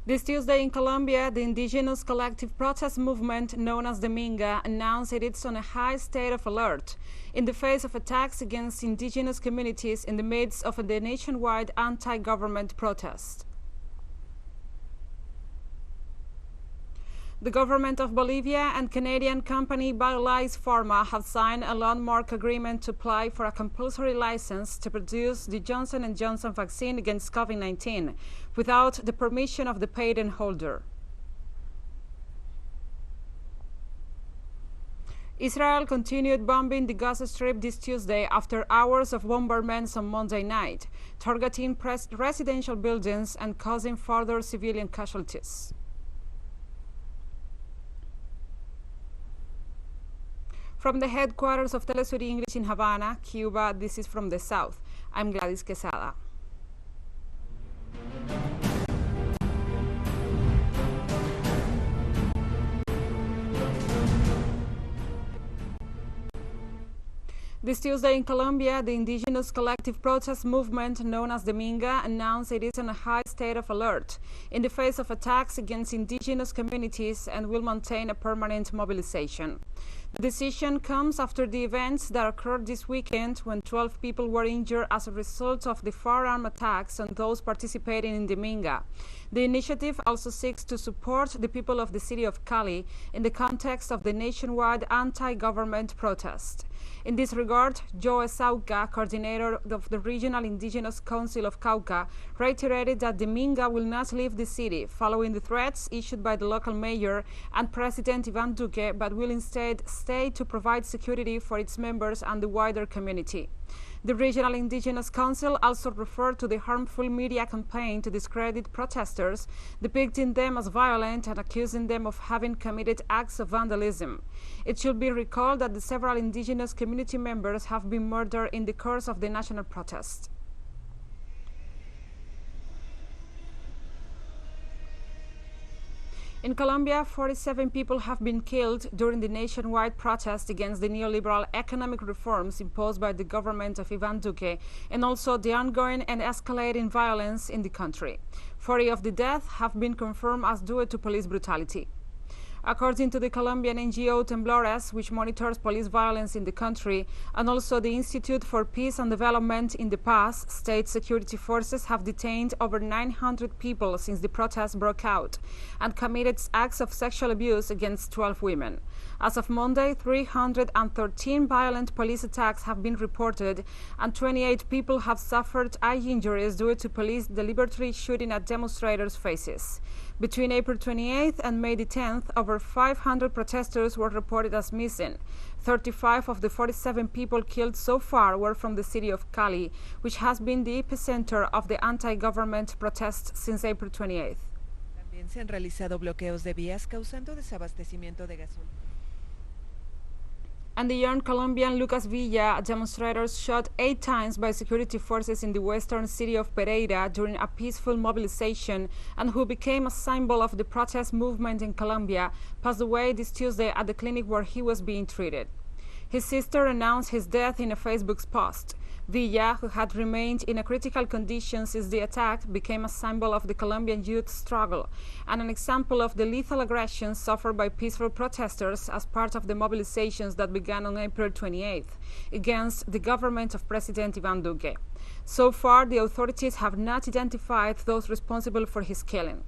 This Tuesday in Colombia, the indigenous collective protest movement known as the Minga announced it is on a high state of alert in the face of attacks against indigenous communities in the midst of the nationwide anti-government protest. The government of Bolivia and Canadian company BARBADOS Pharma have signed a landmark agreement to apply for a compulsory license to produce the Johnson & Johnson vaccine against COVID-19 without the permission of the patent holder. Israel continued bombing the Gaza Strip this Tuesday after hours of bombardments on Monday night, targeting residential buildings and causing further civilian casualties. From the headquarters of teleSUR English in Havana, Cuba, this is From the South. I'm Gladys Quesada. This Tuesday in Colombia, the indigenous collective protest movement known as the Minga announced it is on a high state of alert in the face of attacks against indigenous communities and will maintain a permanent mobilization. The decision comes after the events that occurred this weekend when 12 people were injured as a result of the firearm attacks on those participating in the Minga. The initiative also seeks to support the people of the city of Cali in the context of the nationwide anti-government protest. In this regard, Joe Sauca, coordinator of the Regional Indigenous Council of Cauca, reiterated that the Minga will not leave the city following the threats issued by the local mayor and President Ivan Duque, but will instead stay to provide security for its members and the wider community. The Regional Indigenous Council also referred to the harmful media campaign to discredit protesters, depicting them as violent and accusing them of having committed acts of vandalism. It should be recalled that the several indigenous community members have been murdered in the course of the national protest. In Colombia, 47 people have been killed during the nationwide protest against the neoliberal economic reforms imposed by the government of Ivan Duque and also the ongoing and escalating violence in the country. 40 of the deaths have been confirmed as due to police brutality. According to the Colombian NGO Temblores, which monitors police violence in the country, and also the Institute for Peace and Development in the past, state security forces have detained over 900 people since the protests broke out and committed acts of sexual abuse against 12 women. As of Monday, 313 violent police attacks have been reported and 28 people have suffered eye injuries due to police deliberately shooting at demonstrators' faces. Between April 28th and May the 10th, over 500 protesters were reported as missing. 35 of the 47 people killed so far were from the city of Cali, which has been the epicenter of the anti-government protests since April 28th. También se han realizado bloqueos de vías causando desabastecimiento de gasolina. And the young Colombian Lucas Villa, demonstrators shot 8 times by security forces in the western city of Pereira during a peaceful mobilization and who became a symbol of the protest movement in Colombia, passed away this Tuesday at the clinic where he was being treated. His sister announced his death in a Facebook post. Villa, who had remained in a critical condition since the attack, became a symbol of the Colombian youth struggle and an example of the lethal aggression suffered by peaceful protesters as part of the mobilizations that began on April 28th against the government of President Ivan Duque. So far, the authorities have not identified those responsible for his killing.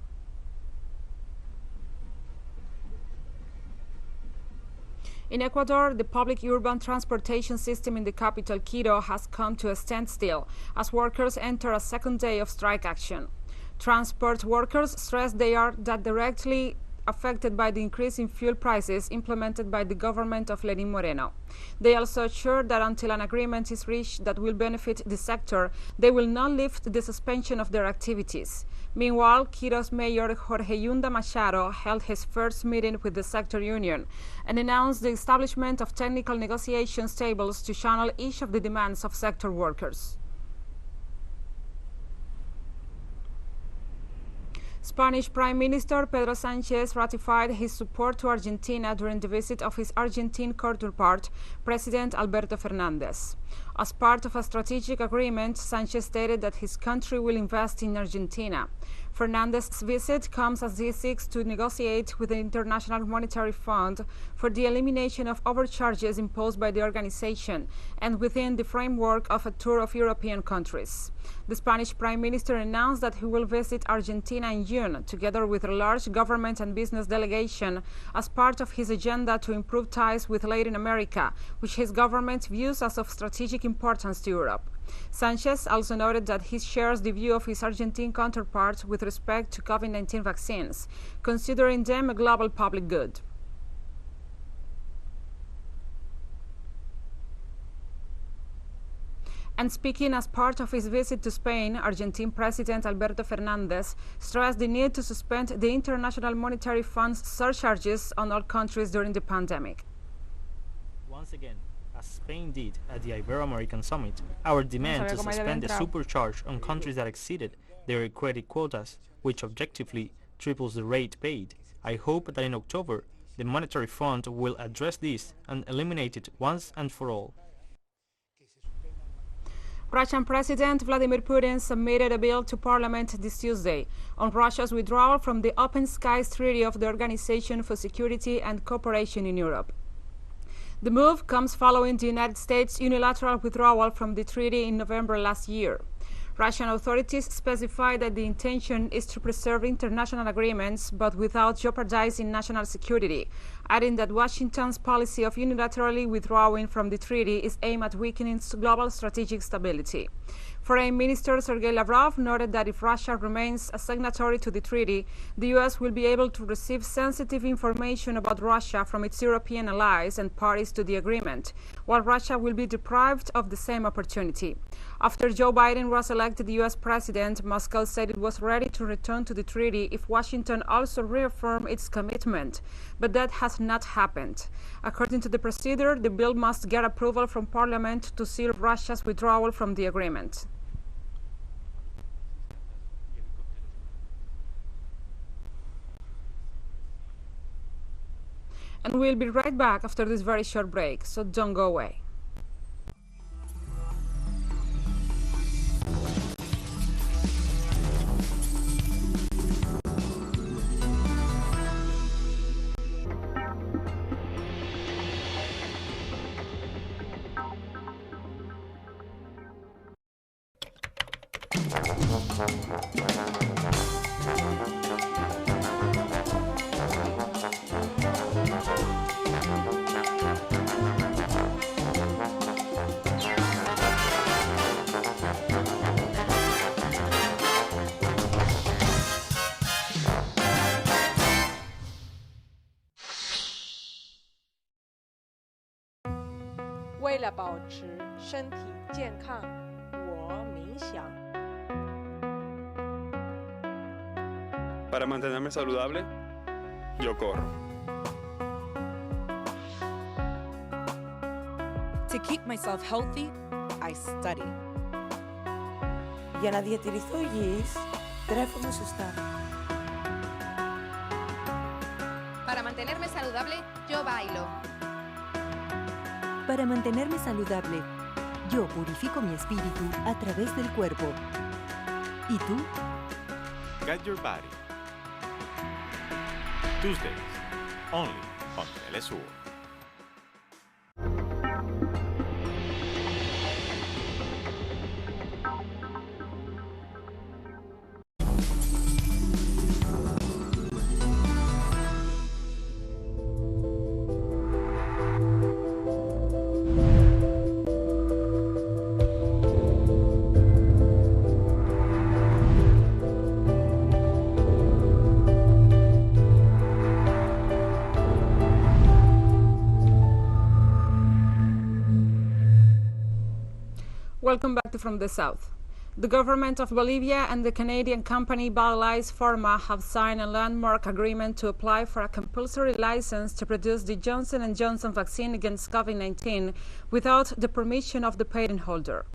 In Ecuador, the public urban transportation system in the capital, Quito, has come to a standstill as workers enter a second day of strike action. Transport workers stress they are directly affected by the increase in fuel prices implemented by the government of Lenín Moreno. They also assure that until an agreement is reached that will benefit the sector, they will not lift the suspension of their activities. Meanwhile, Quito's mayor Jorge Yunda Machado held his first meeting with the sector union and announced the establishment of technical negotiations tables to channel each of the demands of sector workers. Spanish Prime Minister Pedro Sánchez ratified his support to Argentina during the visit of his Argentine counterpart, President Alberto Fernández. As part of a strategic agreement, Sánchez stated that his country will invest in Argentina. Fernández's visit comes as he seeks to negotiate with the International Monetary Fund for the elimination of overcharges imposed by the organization and within the framework of a tour of European countries. The Spanish Prime Minister announced that he will visit Argentina in June, together with a large government and business delegation, as part of his agenda to improve ties with Latin America, which his government views as of strategic importance to Europe. Sánchez also noted that he shares the view of his Argentine counterpart with respect to COVID-19 vaccines, considering them a global public good. And speaking as part of his visit to Spain, Argentine President Alberto Fernández stressed the need to suspend the International Monetary Fund's surcharges on all countries during the pandemic. Once again, as Spain did at the Ibero-American Summit, our demand to suspend the supercharge on countries that exceeded their credit quotas, which objectively triples the rate paid. I hope that in October, the Monetary Fund will address this and eliminate it once and for all. Russian President Vladimir Putin submitted a bill to Parliament this Tuesday on Russia's withdrawal from the Open Skies Treaty of the Organization for Security and Cooperation in Europe. The move comes following the United States' unilateral withdrawal from the treaty in November last year. Russian authorities specified that the intention is to preserve international agreements but without jeopardizing national security, adding that Washington's policy of unilaterally withdrawing from the treaty is aimed at weakening global strategic stability. Foreign Minister Sergei Lavrov noted that if Russia remains a signatory to the treaty, the U.S. will be able to receive sensitive information about Russia from its European allies and parties to the agreement, while Russia will be deprived of the same opportunity. After Joe Biden was elected U.S. president, Moscow said it was ready to return to the treaty if Washington also reaffirmed its commitment, but that has not happened. According to the procedure, the bill must get approval from Parliament to seal Russia's withdrawal from the agreement. And we'll be right back after this very short break, so don't go away. Para mantenerme saludable, yo corro. To keep myself healthy, I study. Για να διατηρηθώ υγιής, τρέφομαι σωστά. Para mantenerme saludable, yo bailo. Para mantenerme saludable, yo purifico mi espíritu a través del cuerpo. ¿Y tú? Get your body. Tuesdays, only on teleSUR. Welcome back to From the South. The government of Bolivia and the Canadian company BARBADOS Pharma have signed a landmark agreement to apply for a compulsory license to produce the Johnson & Johnson vaccine against COVID-19 without the permission of the patent holder.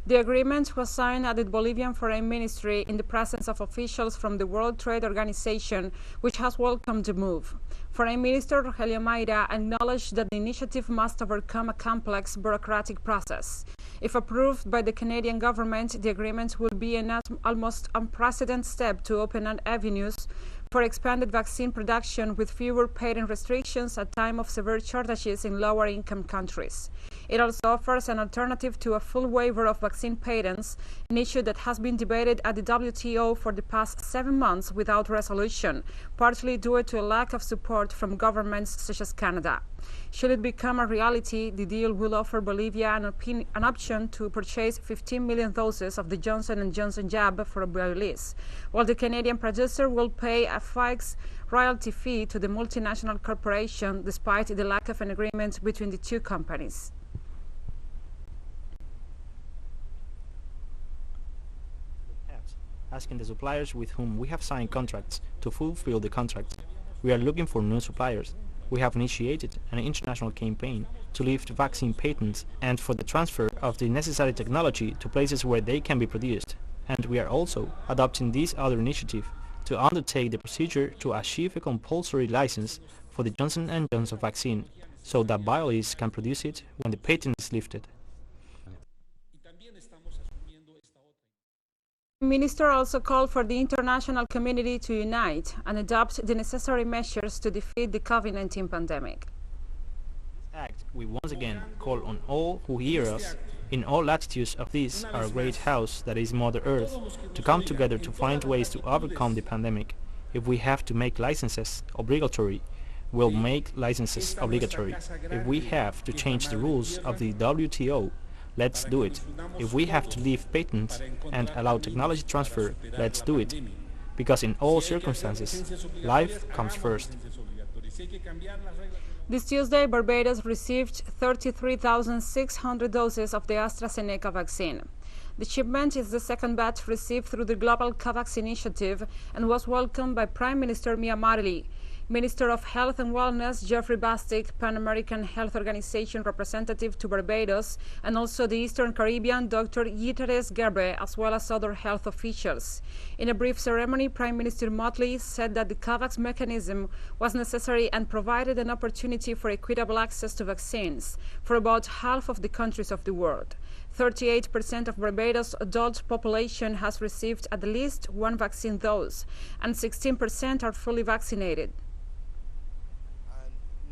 The agreement was signed at the Bolivian Foreign Ministry in the presence of officials from the World Trade Organization, which has welcomed the move. Foreign Minister Rogelio Mayra acknowledged that the initiative must overcome a complex bureaucratic process. If approved by the Canadian government, the agreement will be an almost unprecedented step to open up avenues for expanded vaccine production with fewer patent restrictions at a time of severe shortages in lower-income countries. It also offers an alternative to a full waiver of vaccine patents, an issue that has been debated at the WTO for the past 7 months without resolution, partly due to a lack of support from governments such as Canada. Should it become a reality, the deal will offer Bolivia an option to purchase 15 million doses of the Johnson & Johnson jab for a release, while the Canadian producer will pay a fixed royalty fee to the multinational corporation despite the lack of an agreement between the two companies. Asking the suppliers with whom we have signed contracts to fulfill the contracts. We are looking for new suppliers. We have initiated an international campaign to lift vaccine patents and for the transfer of the necessary technology to places where they can be produced. And we are also adopting this other initiative to undertake the procedure to achieve a compulsory license for the Johnson & Johnson vaccine, so that Biolese can produce it when the patent is lifted. The Minister also called for the international community to unite and adopt the necessary measures to defeat the COVID-19 pandemic. Act, we once again call on all who hear us in all latitudes of this, our great house that is Mother Earth, to come together to find ways to overcome the pandemic. If we have to make licenses obligatory, we'll make licenses obligatory. If we have to change the rules of the WTO, let's do it. If we have to leave patents and allow technology transfer, let's do it. Because in all circumstances, life comes first. This Tuesday, Barbados received 33,600 doses of the AstraZeneca vaccine. The shipment is the second batch received through the Global COVAX initiative and was welcomed by Prime Minister Mia Mottley, Minister of Health and Wellness Jeffrey Bastick, Pan American Health Organization representative to Barbados, and also the Eastern Caribbean Dr. Yiteres Gebre, as well as other health officials. In a brief ceremony, Prime Minister Mottley said that the COVAX mechanism was necessary and provided an opportunity for equitable access to vaccines for about half of the countries of the world. 38% of Barbados' adult population has received at least one vaccine dose, and 16% are fully vaccinated.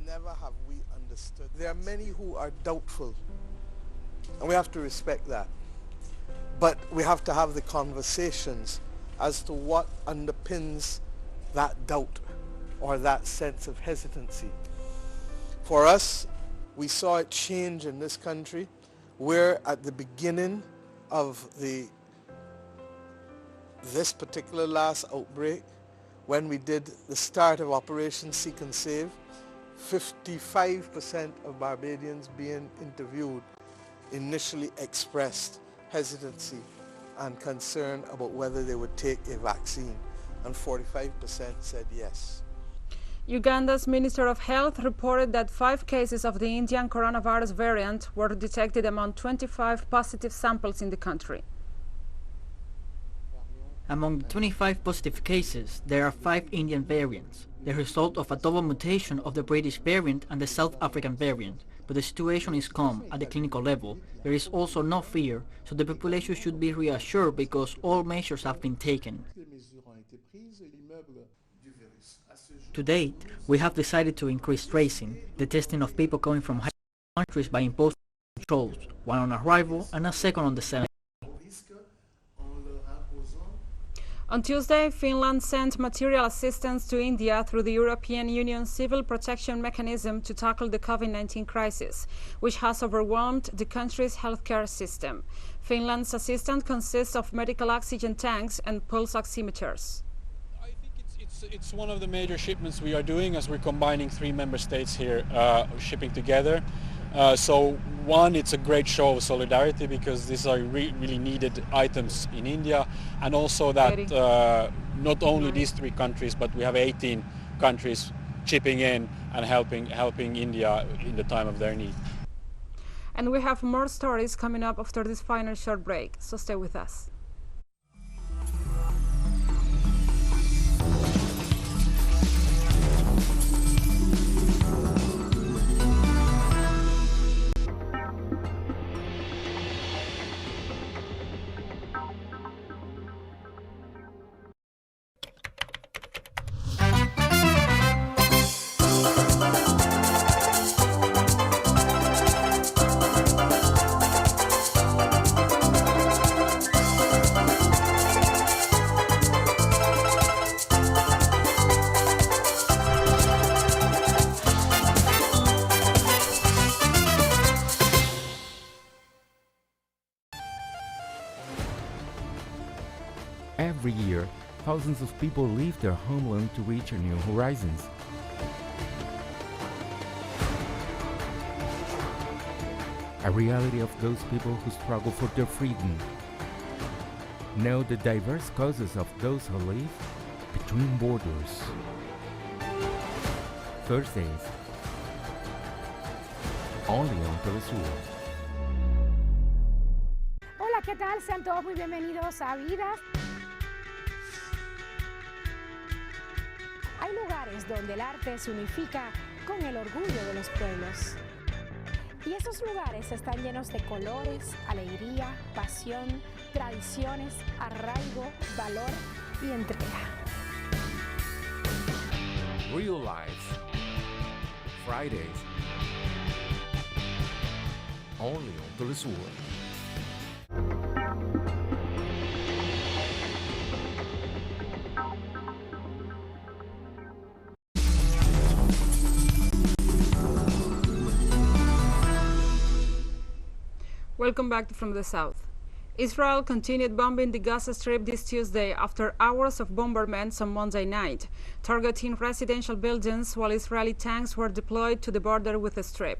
Never have we understood. There are many who are doubtful, and we have to respect that. But we have to have the conversations as to what underpins that doubt or that sense of hesitancy. For us, we saw it change in this country, where at the beginning of this particular last outbreak, when we did the start of Operation Seek and Save, 55% of Barbadians being interviewed initially expressed hesitancy and concern about whether they would take a vaccine, and 45% said yes. Uganda's Minister of Health reported that 5 cases of the Indian coronavirus variant were detected among 25 positive samples in the country. Among the 25 positive cases, there are 5 Indian variants, the result of a double mutation of the British variant and the South African variant. But the situation is calm at the clinical level. There is also no fear, so the population should be reassured because all measures have been taken. To date, we have decided to increase tracing, the testing of people coming from high countries by imposing controls, one on arrival and a second on the 7th. On Tuesday, Finland sent material assistance to India through the European Union Civil Protection Mechanism to tackle the COVID-19 crisis, which has overwhelmed the country's healthcare system. Finland's assistance consists of medical oxygen tanks and pulse oximeters. I think it's one of the major shipments we are doing, as we're combining 3 member states here shipping together. So one, it's a great show of solidarity because these are really needed items in India, and also that not only these 3 countries, but we have 18 countries chipping in and helping India in the time of their need. And we have more stories coming up after this final short break, so stay with us. Every year, thousands of people leave their homeland to reach new horizons. A reality of those people who struggle for their freedom. Know the diverse causes of those who live between borders. Thursdays, only on teleSUR. Hola, ¿qué tal? Sean todos muy bienvenidos a Vidas. Hay lugares donde el arte se unifica con el orgullo de los pueblos. Y esos lugares están llenos de colores, alegría, pasión, tradiciones, arraigo, valor y entrega. Real Life. Fridays. Only on teleSUR. Welcome back from the south. Israel continued bombing the Gaza Strip this Tuesday after hours of bombardments on Monday night, targeting residential buildings while Israeli tanks were deployed to the border with the Strip.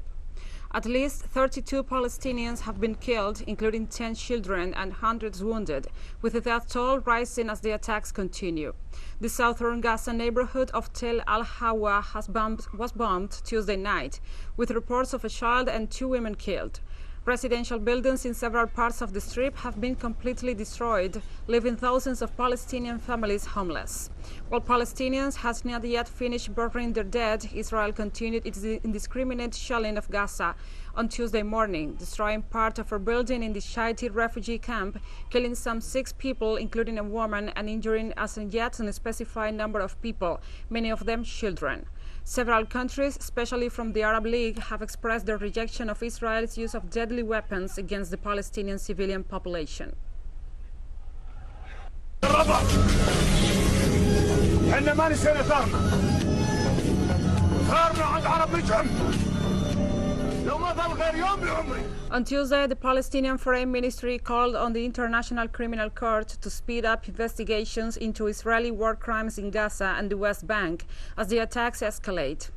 At least 32 Palestinians have been killed, including 10 children and hundreds wounded, with the death toll rising as the attacks continue. The southern Gaza neighborhood of Tel al-Hawa was bombed Tuesday night, with reports of a child and 2 women killed. Residential buildings in several parts of the Strip have been completely destroyed, leaving thousands of Palestinian families homeless. While Palestinians have not yet finished burying their dead, Israel continued its indiscriminate shelling of Gaza on Tuesday morning, destroying part of a building in the Shiite refugee camp, killing some 6 people, including a woman, and injuring as yet unspecified number of people, many of them children. Several countries, especially from the Arab League, have expressed their rejection of Israel's use of deadly weapons against the Palestinian civilian population. On Tuesday, the Palestinian Foreign Ministry called on the International Criminal Court to speed up investigations into Israeli war crimes in Gaza and the West Bank as the attacks escalate.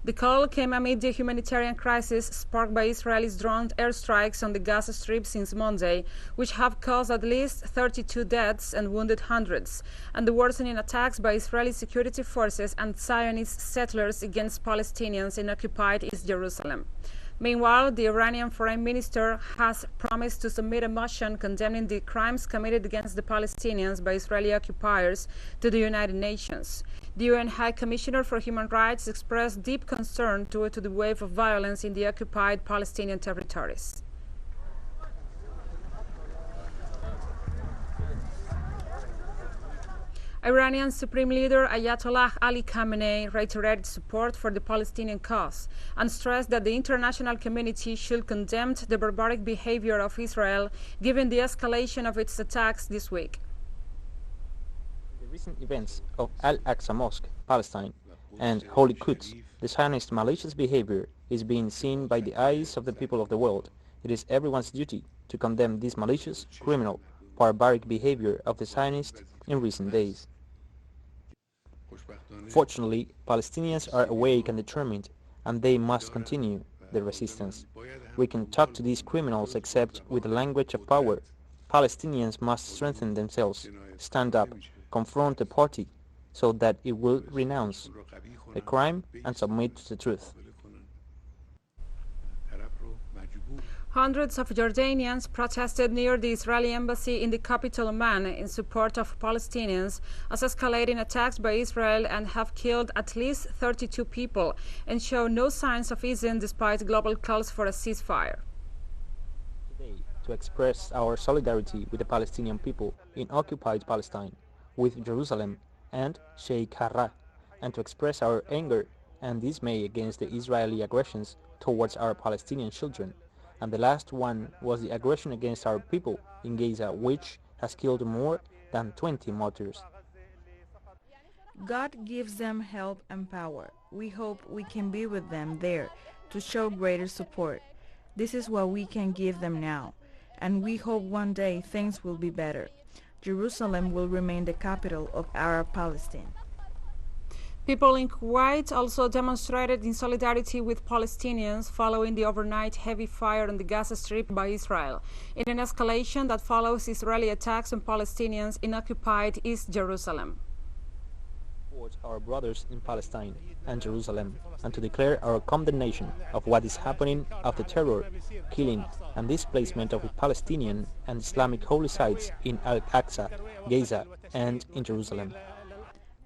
The call came amid the humanitarian crisis sparked by Israel's drone airstrikes on the Gaza Strip since Monday, which have caused at least 32 deaths and wounded hundreds, and the worsening attacks by Israeli security forces and Zionist settlers against Palestinians in occupied East Jerusalem. Meanwhile, the Iranian foreign minister has promised to submit a motion condemning the crimes committed against the Palestinians by Israeli occupiers to the United Nations. The UN High Commissioner for Human Rights expressed deep concern due to the wave of violence in the occupied Palestinian territories. Iranian Supreme Leader Ayatollah Ali Khamenei reiterated support for the Palestinian cause and stressed that the international community should condemn the barbaric behavior of Israel given the escalation of its attacks this week. The recent events of Al-Aqsa Mosque, Palestine, and Holy Quds, the Zionist malicious behavior is being seen by the eyes of the people of the world. It is everyone's duty to condemn this malicious, criminal, barbaric behavior of the Zionists in recent days. Fortunately, Palestinians are awake and determined, and they must continue their resistance. We can talk to these criminals except with the language of power. Palestinians must strengthen themselves, stand up, confront the party, so that it will renounce the crime and submit to the truth. Hundreds of Jordanians protested near the Israeli embassy in the capital Amman in support of Palestinians as escalating attacks by Israel and have killed at least 32 people and show no signs of easing despite global calls for a ceasefire. Today, to express our solidarity with the Palestinian people in occupied Palestine, with Jerusalem and Sheikh Jarrah, and to express our anger and dismay against the Israeli aggressions towards our Palestinian children. And the last one was the aggression against our people in Gaza, which has killed more than 20 martyrs. God gives them help and power. We hope we can be with them there to show greater support. This is what we can give them now, and we hope one day things will be better. Jerusalem will remain the capital of Arab Palestine. People in Kuwait also demonstrated in solidarity with Palestinians following the overnight heavy fire on the Gaza Strip by Israel, in an escalation that follows Israeli attacks on Palestinians in occupied East Jerusalem. Support our brothers in Palestine and Jerusalem, and to declare our condemnation of what is happening of the terror, killing and displacement of Palestinian and Islamic holy sites in Al-Aqsa, Gaza and in Jerusalem.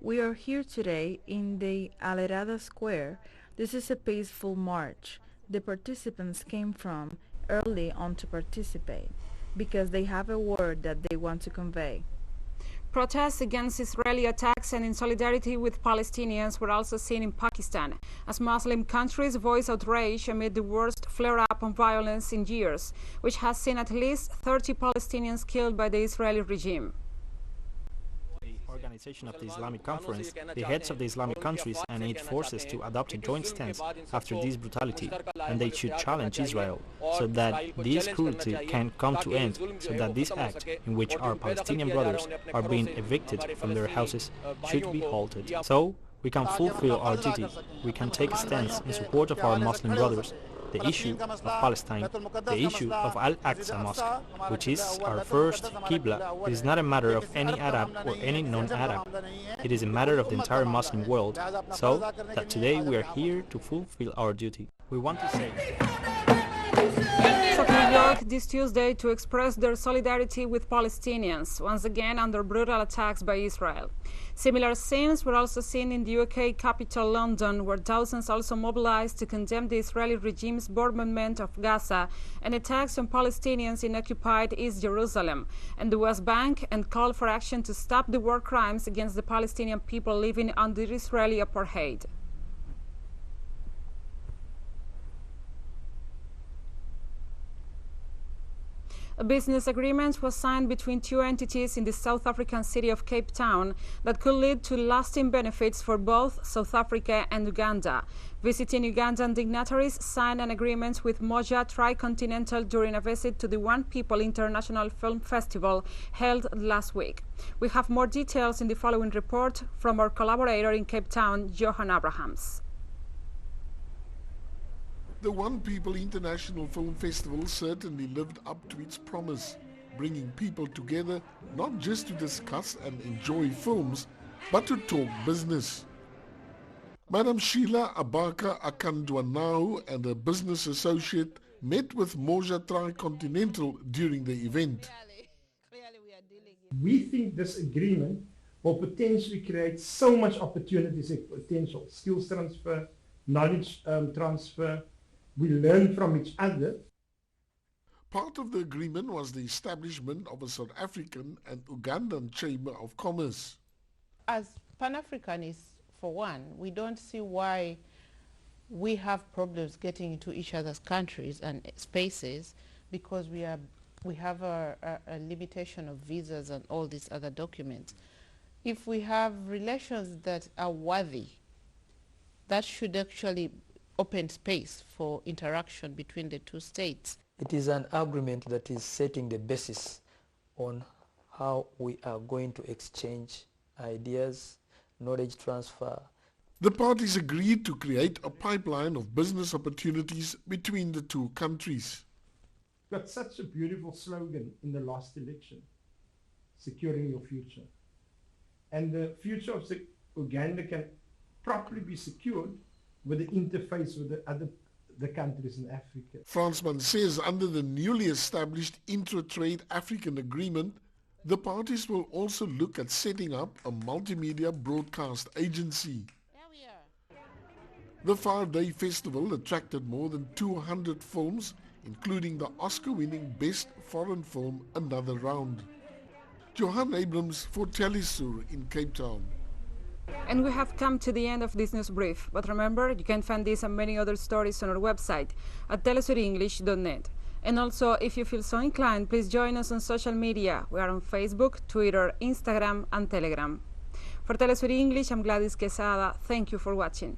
We are here today in the Al-Irada Square. This is a peaceful march. The participants came from early on to participate because they have a word that they want to convey. Protests against Israeli attacks and in solidarity with Palestinians were also seen in Pakistan, as Muslim countries voice outrage amid the worst flare-up of violence in years, which has seen at least 30 Palestinians killed by the Israeli regime. Organization of the Islamic Conference, the heads of the Islamic countries and aid forces to adopt a joint stance after this brutality, and they should challenge Israel so that this cruelty can come to end, so that this act in which our Palestinian brothers are being evicted from their houses should be halted. So we can fulfill our duty, we can take a stance in support of our Muslim brothers, the issue of Palestine, the issue of Al-Aqsa Mosque, which is our first Qibla. It is not a matter of any Arab or any non-Arab. It is a matter of the entire Muslim world. So that today we are here to fulfill our duty. We want to say of New York this Tuesday to express their solidarity with Palestinians, once again under brutal attacks by Israel. Similar scenes were also seen in the UK capital London, where thousands also mobilized to condemn the Israeli regime's bombardment of Gaza and attacks on Palestinians in occupied East Jerusalem and the West Bank, and call for action to stop the war crimes against the Palestinian people living under Israeli apartheid. A business agreement was signed between two entities in the South African city of Cape Town that could lead to lasting benefits for both South Africa and Uganda. Visiting Ugandan dignitaries signed an agreement with Moja Tricontinental during a visit to the One People International Film Festival held last week. We have more details in the following report from our collaborator in Cape Town, Johan Abrahams. The One People International Film Festival certainly lived up to its promise, bringing people together not just to discuss and enjoy films, but to talk business. Madam Sheila Abaka Akandwanahu and a business associate met with Moja Tricontinental during the event. We think this agreement will potentially create so much opportunities and potential, skills transfer, knowledge transfer. We learn from each other. Part of the agreement was the establishment of a South African and Ugandan Chamber of Commerce. As Pan-Africanists, for one, we don't see why we have problems getting into each other's countries and spaces, because we have a limitation of visas and all these other documents. If we have relations that are worthy, that should actually open space for interaction between the two states. It is an agreement that is setting the basis on how we are going to exchange ideas, knowledge transfer. The parties agreed to create a pipeline of business opportunities between the two countries. Got such a beautiful slogan in the last election, securing your future. And the future of Uganda can properly be secured with the interface with the other the countries in Africa. Fransman says under the newly established Intra-Trade African Agreement, the parties will also look at setting up a multimedia broadcast agency. The 5-day festival attracted more than 200 films, including the Oscar-winning Best Foreign Film Another Round. Johan Abrams for teleSUR in Cape Town. And we have come to the end of this news brief, but remember, you can find this and many other stories on our website at telesurenglish.net. And also, if you feel so inclined, please join us on social media. We are on Facebook, Twitter, Instagram, and Telegram. For telesur English, I'm Gladys Quesada. Thank you for watching.